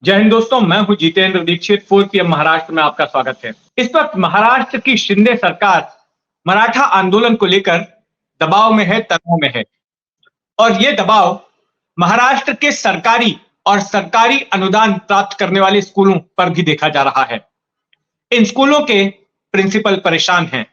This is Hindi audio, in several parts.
जय हिंद दोस्तों, मैं हूं जितेंद्र दीक्षित। 4 PM महाराष्ट्र में आपका स्वागत है। इस वक्त महाराष्ट्र की शिंदे सरकार मराठा आंदोलन को लेकर दबाव में है, तनाव में है। और ये दबाव महाराष्ट्र के सरकारी और सरकारी अनुदान प्राप्त करने वाले स्कूलों पर भी देखा जा रहा है। इन स्कूलों के प्रिंसिपल परेशान हैं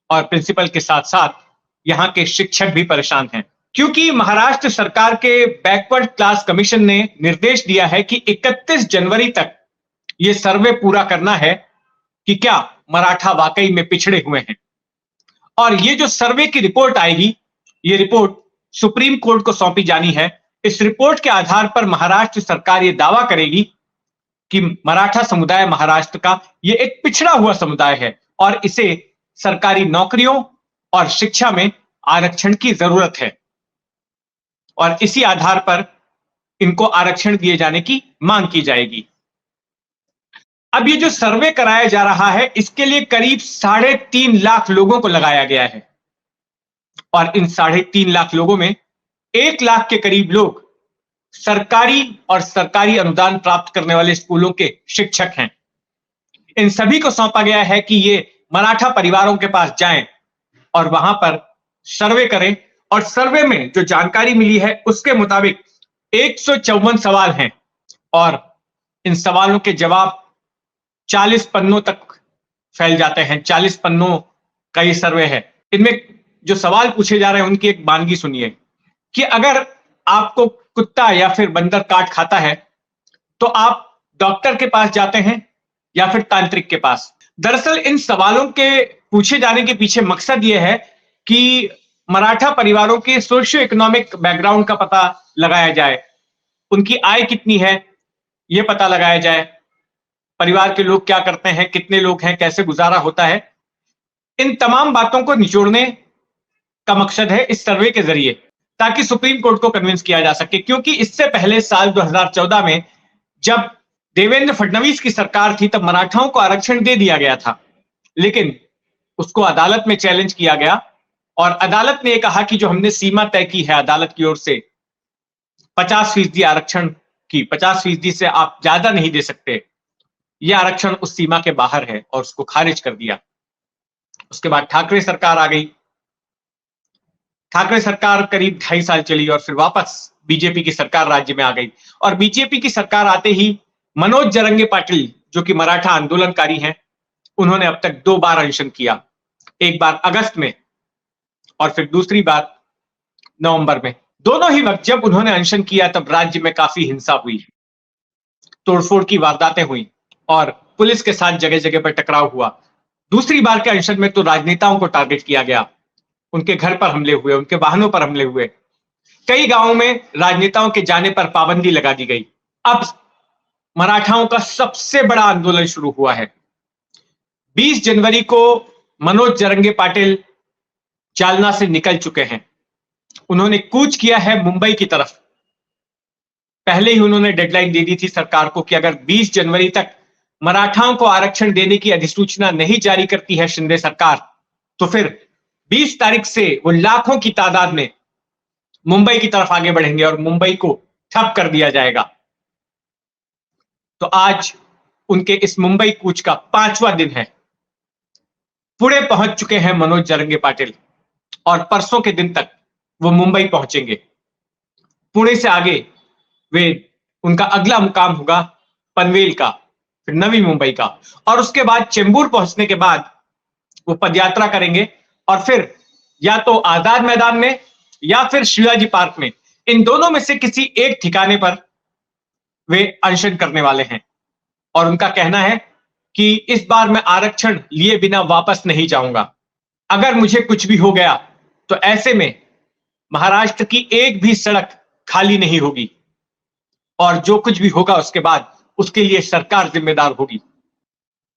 और प्रिंसिपल के साथ साथ यहाँ के शिक्षक भी परेशान हैं, क्योंकि महाराष्ट्र सरकार के बैकवर्ड क्लास कमीशन ने निर्देश दिया है कि 31 जनवरी तक यह सर्वे पूरा करना है कि क्या मराठा वाकई में पिछड़े हुए हैं। और ये जो सर्वे की रिपोर्ट आएगी, ये रिपोर्ट सुप्रीम कोर्ट को सौंपी जानी है। इस रिपोर्ट के आधार पर महाराष्ट्र सरकार ये दावा करेगी कि मराठा समुदाय महाराष्ट्र का ये एक पिछड़ा हुआ समुदाय है और इसे सरकारी नौकरियों और शिक्षा में आरक्षण की जरूरत है और इसी आधार पर इनको आरक्षण दिए जाने की मांग की जाएगी। अब ये जो सर्वे कराया जा रहा है, इसके लिए करीब 3.5 लाख लोगों को लगाया गया है और इन 3.5 लाख लोगों में 1 लाख के करीब लोग सरकारी और सरकारी अनुदान प्राप्त करने वाले स्कूलों के शिक्षक हैं। इन सभी को सौंपा गया है कि ये मराठा परिवारों के पास जाएं और वहां पर सर्वे करें। और सर्वे में जो जानकारी मिली है उसके मुताबिक 154 सवाल हैं और इन सवालों के जवाब 40 पन्नों तक फैल जाते हैं। 40 पन्नों का ये सर्वे है। इनमें जो सवाल पूछे जा रहे हैं उनकी एक वानगी सुनिए कि अगर आपको कुत्ता या फिर बंदर काट खाता है तो आप डॉक्टर के पास जाते हैं या फिर तांत्रिक के पास। दरअसल इन सवालों के पूछे जाने के पीछे मकसद यह है कि मराठा परिवारों के सोशियो इकोनॉमिक बैकग्राउंड का पता लगाया जाए, उनकी आय कितनी है यह पता लगाया जाए, परिवार के लोग क्या करते हैं, कितने लोग हैं, कैसे गुजारा होता है। इन तमाम बातों को निचोड़ने का मकसद है इस सर्वे के जरिए, ताकि सुप्रीम कोर्ट को कन्विंस किया जा सके। क्योंकि इससे पहले साल 2014 में जब देवेंद्र फडणवीस की सरकार थी तब मराठाओं को आरक्षण दे दिया गया था, लेकिन उसको अदालत में चैलेंज किया गया और अदालत ने कहा कि जो हमने सीमा तय की है अदालत की ओर से 50% आरक्षण की, 50% से आप ज्यादा नहीं दे सकते, यह आरक्षण उस सीमा के बाहर है और उसको खारिज कर दिया। उसके बाद ठाकरे सरकार आ गई। ठाकरे सरकार करीब 2.5 साल चली और फिर वापस बीजेपी की सरकार राज्य में आ गई और बीजेपी की सरकार आते ही मनोज जरंगे पाटिल, जो कि मराठा आंदोलनकारी हैं, उन्होंने अब तक 2 बार अनशन किया। एक बार अगस्त में और फिर दूसरी बार नवंबर में। दोनों ही वक्त जब उन्होंने अनशन किया तब राज्य में काफी हिंसा हुई, तोड़फोड़ की वारदातें हुई और पुलिस के साथ जगह जगह पर टकराव हुआ। दूसरी बार के अनशन में तो राजनेताओं को टारगेट किया गया, उनके घर पर हमले हुए, उनके वाहनों पर हमले हुए। कई गांवों में राजनेताओं के जाने पर पाबंदी लगा दी गई। अब मराठाओं का सबसे बड़ा आंदोलन शुरू हुआ है। 20 जनवरी को मनोज जरंगे पाटिल जालना से निकल चुके हैं। उन्होंने कूच किया है मुंबई की तरफ। पहले ही उन्होंने डेडलाइन दे दी थी सरकार को कि अगर 20 जनवरी तक मराठाओं को आरक्षण देने की अधिसूचना नहीं जारी करती है शिंदे सरकार, तो फिर 20 तारीख से वो लाखों की तादाद में मुंबई की तरफ आगे बढ़ेंगे और मुंबई को ठप कर दिया जाएगा। तो आज उनके इस मुंबई कूच का 5वां दिन है। पुणे पहुंच चुके हैं मनोज जरंगे पाटिल और परसों के दिन तक वो मुंबई पहुंचेंगे। पुणे से आगे उनका अगला मुकाम होगा पनवेल का, फिर नवी मुंबई का और उसके बाद चेंबूर पहुंचने के बाद वो पदयात्रा करेंगे और फिर या तो आजाद मैदान में या फिर शिवाजी पार्क में, इन दोनों में से किसी एक ठिकाने पर वे अनशन करने वाले हैं। और उनका कहना है कि इस बार मैं आरक्षण लिए बिना वापस नहीं जाऊंगा। अगर मुझे कुछ भी हो गया तो ऐसे में महाराष्ट्र की एक भी सड़क खाली नहीं होगी और जो कुछ भी होगा उसके बाद उसके लिए सरकार जिम्मेदार होगी।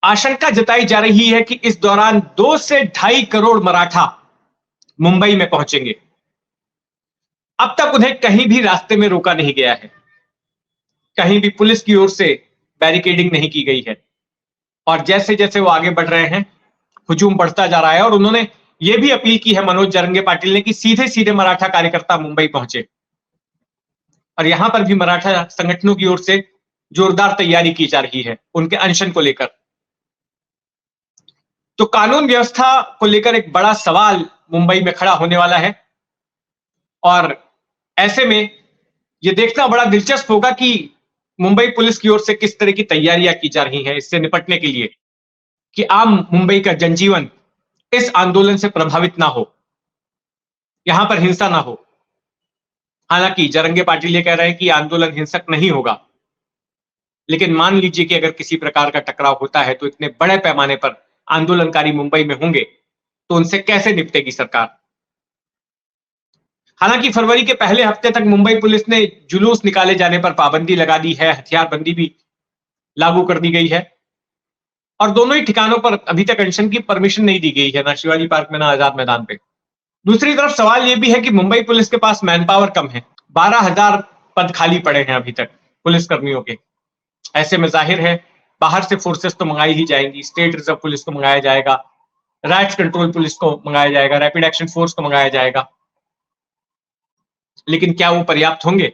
आशंका जताई जा रही है कि इस दौरान 2 से 2.5 करोड़ मराठा मुंबई में पहुंचेंगे। अब तक उन्हें कहीं भी रास्ते में रोका नहीं गया है, कहीं भी पुलिस की ओर से बैरिकेडिंग नहीं की गई है और जैसे जैसे वो आगे बढ़ रहे हैं हुजूम बढ़ता जा रहा है। और उन्होंने ये भी अपील की है मनोज जरंगे पाटिल ने कि सीधे सीधे मराठा कार्यकर्ता मुंबई पहुंचे और यहां पर भी मराठा संगठनों की ओर से जोरदार तैयारी की जा रही है उनके अनशन को लेकर। तो कानून व्यवस्था को लेकर एक बड़ा सवाल मुंबई में खड़ा होने वाला है और ऐसे में यह देखना बड़ा दिलचस्प होगा कि मुंबई पुलिस की ओर से किस तरह की तैयारियां की जा रही हैं इससे निपटने के लिए कि आम मुंबई का जनजीवन इस आंदोलन से प्रभावित ना हो, यहां पर हिंसा ना हो। हालांकि जरंगे पाटिल ये कह रहे हैं कि आंदोलन हिंसक नहीं होगा, लेकिन मान लीजिए कि अगर किसी प्रकार का टकराव होता है तो इतने बड़े पैमाने पर आंदोलनकारी मुंबई में होंगे तो उनसे कैसे निपटेगी सरकार। हालांकि फरवरी के पहले हफ्ते तक मुंबई पुलिस ने जुलूस निकाले जाने पर पाबंदी लगा दी है, हथियारबंदी भी लागू कर दी गई है और दोनों ही ठिकानों पर अभी तक अनशन की परमिशन नहीं दी गई है, ना शिवाजी पार्क में ना आजाद मैदान पे। दूसरी तरफ सवाल यह भी है कि मुंबई पुलिस के पास मैन पावर कम है, 12,000 पद खाली पड़े हैं अभी तक पुलिस कर्मियों के। ऐसे में जाहिर है बाहर से फोर्सेस तो मंगाई ही जाएंगी, स्टेट रिजर्व पुलिस को मंगाया जाएगा, राइट्स कंट्रोल पुलिस को मंगाया जाएगा, रैपिड एक्शन फोर्स को मंगाया जाएगा, लेकिन क्या वो पर्याप्त होंगे?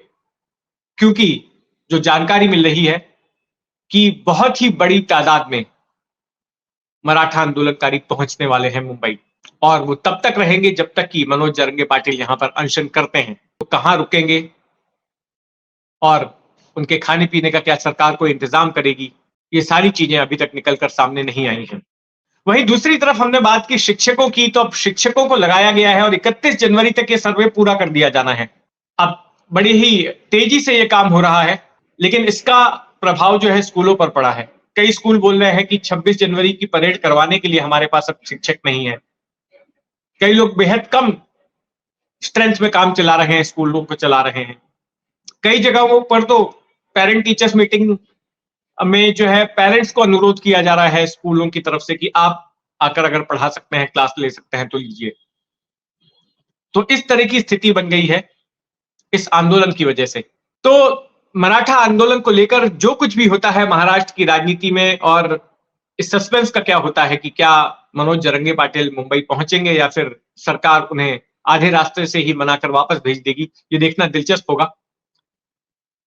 क्योंकि जो जानकारी मिल रही है कि बहुत ही बड़ी तादाद में मराठा आंदोलनकारी पहुंचने वाले हैं मुंबई और वो तब तक रहेंगे जब तक कि मनोज जरंगे पाटिल यहां पर अनशन करते हैं। तो कहां रुकेंगे और उनके खाने पीने का क्या सरकार को इंतजाम करेगी, ये सारी चीजें अभी तक निकलकर सामने नहीं आई हैं। वहीं दूसरी तरफ हमने बात की शिक्षकों की, तो अब शिक्षकों को लगाया गया है और 31 जनवरी तक ये सर्वे पूरा कर दिया जाना है। अब बड़ी ही तेजी से ये काम हो रहा है, लेकिन इसका प्रभाव जो है स्कूलों पर पड़ा है। कई स्कूल बोल रहे हैं कि 26 जनवरी की परेड करवाने के लिए हमारे पास अब शिक्षक नहीं है। कई लोग बेहद कम स्ट्रेंथ में काम चला रहे हैं, स्कूलों को चला रहे हैं। कई जगहों पर तो पेरेंट टीचर्स मीटिंग में जो है पेरेंट्स को अनुरोध किया जा रहा है स्कूलों की तरफ से कि आप आकर अगर पढ़ा सकते हैं, क्लास ले सकते हैं तो लीजिए। तो इस तरह की स्थिति बन गई है इस आंदोलन की वजह से। तो मराठा आंदोलन को लेकर जो कुछ भी होता है महाराष्ट्र की राजनीति में और इस सस्पेंस का क्या होता है कि क्या मनोज जरंगे पाटिल मुंबई पहुंचेंगे या फिर सरकार उन्हें आधे रास्ते से ही मनाकर वापस भेज देगी, ये देखना दिलचस्प होगा।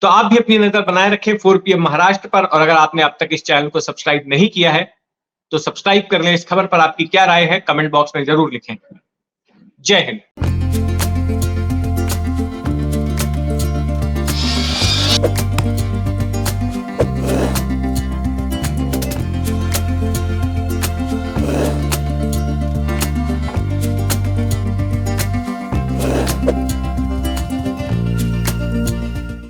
तो आप भी अपनी नजर बनाए रखें 4 PM महाराष्ट्र पर और अगर आपने अब तक इस चैनल को सब्सक्राइब नहीं किया है तो सब्सक्राइब कर लें। इस खबर पर आपकी क्या राय है कमेंट बॉक्स में जरूर लिखें। जय हिंद।